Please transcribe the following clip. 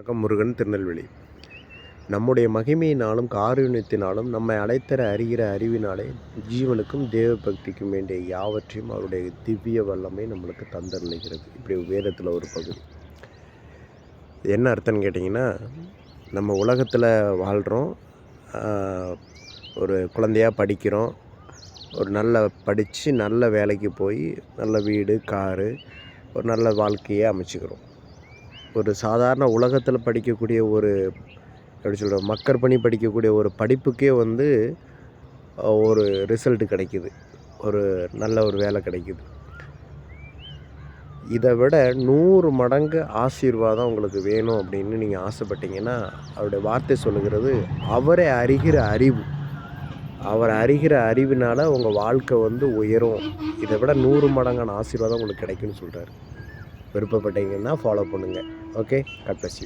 வணக்கம். முருகன், திருநெல்வேலி. நம்முடைய மகிமையினாலும் காருண்யத்தினாலும் நம்மை அழைத்தர அறிகிற அறிவினாலே ஜீவனுக்கும் தேவ பக்திக்கும் வேண்டிய யாவற்றையும் அவருடைய திவ்ய வல்லமை நம்மளுக்கு தந்தருளுகிறது. இப்படி வேதத்தில் ஒரு பகுதி. என்ன அர்த்தம்னு கேட்டிங்கன்னா, நம்ம உலகத்தில் வாழ்கிறோம், ஒரு குழந்தையாக படிக்கிறோம், ஒரு நல்ல படித்து நல்ல வேலைக்கு போய் நல்ல வீடு, காரு, ஒரு நல்ல வாழ்க்கையை அமைச்சிக்கிறோம். ஒரு சாதாரண உலகத்தில் படிக்கக்கூடிய ஒரு எப்படி சொல்கிறோம், மக்கர் பண்ணி படிக்கக்கூடிய ஒரு படிப்புக்கே ஒரு ரிசல்ட்டு கிடைக்கிது, ஒரு நல்ல ஒரு வேலை கிடைக்கிது. இதை விட 100 மடங்கு ஆசீர்வாதம் உங்களுக்கு வேணும் அப்படின்னு நீங்கள் ஆசைப்பட்டீங்கன்னா, அவருடைய வார்த்தை சொல்லுகிறது, அவரை அறிகிற அறிவு, அவரை அறிகிற அறிவினால் உங்கள் வாழ்க்கை உயரும். இதை விட 100 மடங்கான ஆசீர்வாதம் உங்களுக்கு கிடைக்குன்னு சொல்கிறார். விருப்பப்பட்டீங்கன்னா ஃபாலோ பண்ணுங்கள். Okay, god bless you.